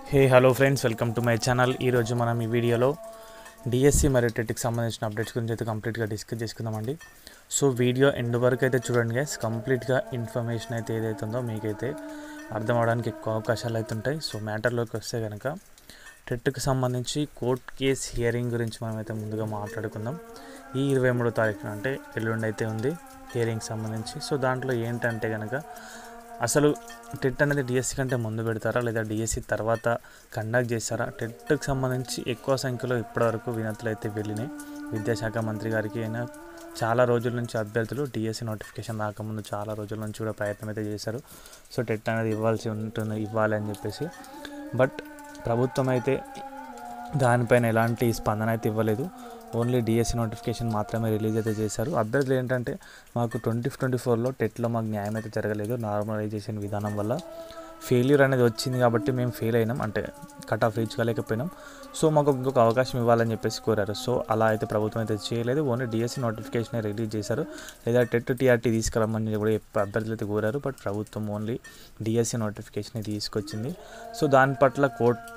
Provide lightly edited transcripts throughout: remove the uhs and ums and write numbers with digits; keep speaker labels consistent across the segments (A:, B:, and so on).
A: Hey hello friends, welcome to my channel. ఈరోజు మనం ఈ వీడియోలో డిఎస్సి మరియు టెట్కి సంబంధించిన అప్డేట్స్ గురించి అయితే కంప్లీట్గా డిస్కస్ చేసుకుందామండి. సో వీడియో ఎండ్ వరకు అయితే చూడండి గైస్. కంప్లీట్గా ఇన్ఫర్మేషన్ అయితే ఏదైతే ఉందో మీకైతే అర్థం అవడానికి ఎక్కువ అవకాశాలు అయితే ఉంటాయి. సో మ్యాటర్లోకి వస్తే కనుక టెట్కి సంబంధించి కోర్ట్ కేస్ హియరింగ్ గురించి మనమైతే ముందుగా మాట్లాడుకుందాం. ఈ 23వ తారీఖున అంటే ఎల్లుండి అయితే ఉంది హియరింగ్ సంబంధించి. సో దాంట్లో ఏంటంటే కనుక అసలు టెట్ అనేది డిఎస్సి కంటే ముందు పెడతారా లేదా డిఎస్సి తర్వాత కండక్ట్ చేస్తారా? టెట్కి సంబంధించి ఎక్కువ సంఖ్యలో ఇప్పటివరకు వినతులు అయితే వెళ్ళినాయి. విద్యాశాఖ మంత్రి గారికి అయినా చాలా రోజుల నుంచి అభ్యర్థులు డిఎస్సి నోటిఫికేషన్ రాకముందు చాలా రోజుల నుంచి కూడా ప్రయత్నం అయితే చేశారు. సో టెట్ అనేది ఇవ్వాలి అని చెప్పేసి. బట్ ప్రభుత్వం అయితే దానిపైన ఎలాంటి స్పందన అయితే ఇవ్వలేదు. ఓన్లీ డిఎస్సి నోటిఫికేషన్ మాత్రమే రిలీజ్ అయితే చేశారు. అభ్యర్థులు ఏంటంటే మాకు 2024లో టెట్లో మాకు న్యాయం అయితే జరగలేదు, నార్మలైజేషన్ విధానం వల్ల ఫెయిల్యూర్ అనేది వచ్చింది కాబట్టి మేము ఫెయిల్ అయినాం, అంటే కట్ ఆఫ్ రీచ్ కాలేకపోయినాం. సో మాకు ఇంకొక అవకాశం ఇవ్వాలని చెప్పేసి కోరారు. సో అలా అయితే ప్రభుత్వం అయితే చేయలేదు. ఓన్లీ డిఎస్సి నోటిఫికేషన్ రిలీజ్ చేశారు. లేదా టెట్ టీఆర్టీ తీసుకురమ్మని కూడా అభ్యర్థులు అయితే కోరారు. బట్ ప్రభుత్వం ఓన్లీ డిఎస్సి నోటిఫికేషన్ తీసుకొచ్చింది. సో దాని పట్ల కోర్ట్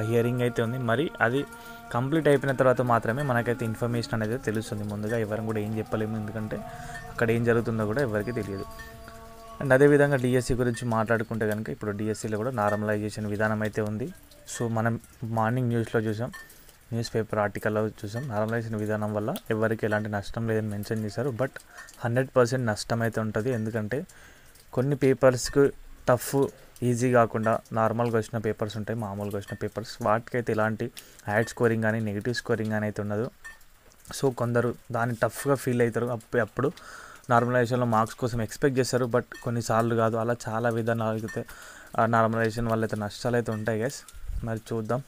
A: హియరింగ్ అయితే ఉంది. మరి అది కంప్లీట్ అయిపోయిన తర్వాత మాత్రమే మనకైతే ఇన్ఫర్మేషన్ అనేది తెలుస్తుంది. ముందుగా ఎవరు కూడా ఏం చెప్పలేము, ఎందుకంటే అక్కడ ఏం జరుగుతుందో కూడా ఎవరికి తెలియదు. అండ్ అదేవిధంగా డిఎస్సి గురించి మాట్లాడుకుంటే కనుక ఇప్పుడు డిఎస్సిలో కూడా నార్మలైజేషన్ విధానం అయితే ఉంది. సో మనం మార్నింగ్ న్యూస్లో చూసాం, న్యూస్ పేపర్ ఆర్టికల్లో చూసాం, నార్మలైజేషన్ విధానం వల్ల ఎవరికి ఎలాంటి నష్టం లేదని మెన్షన్ చేశారు. బట్ 100% నష్టం అయితే ఉంటుంది. ఎందుకంటే కొన్ని పేపర్స్కి టఫ్ ఈజీ కాకుండా నార్మల్గా వచ్చిన పేపర్స్ ఉంటాయి, మామూలుగా వచ్చిన పేపర్స్, వాటికైతే ఎలాంటి యాడ్ స్కోరింగ్ కానీ నెగిటివ్ స్కోరింగ్ కానీ అయితే ఉండదు. సో కొందరు దాన్ని టఫ్గా ఫీల్ అవుతారు. అప్పుడు నార్మలైజేషన్లో మార్క్స్ కోసం ఎక్స్పెక్ట్ చేస్తారు. బట్ కొన్నిసార్లు కాదు. అలా చాలా విధానాలు అయితే నార్మలైజేషన్ వల్ల అయితే నష్టాలు అయితే ఉంటాయి గైస్. మరి చూద్దాం,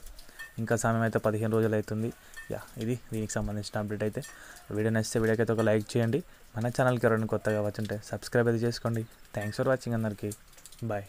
A: ఇంకా సమయం అయితే 15 రోజులు అవుతుంది. ఇది దీనికి సంబంధించిన అప్డేట్ అయితే. వీడియో నచ్చితే వీడియోకి అయితే ఒక లైక్ చేయండి. మన ఛానల్కి ఎవరైనా కొత్తగా వచ్చుంటే సబ్స్క్రైబ్ అయితే చేసుకోండి. థ్యాంక్స్ ఫర్ వాచింగ్ అందరికీ. బాయ్.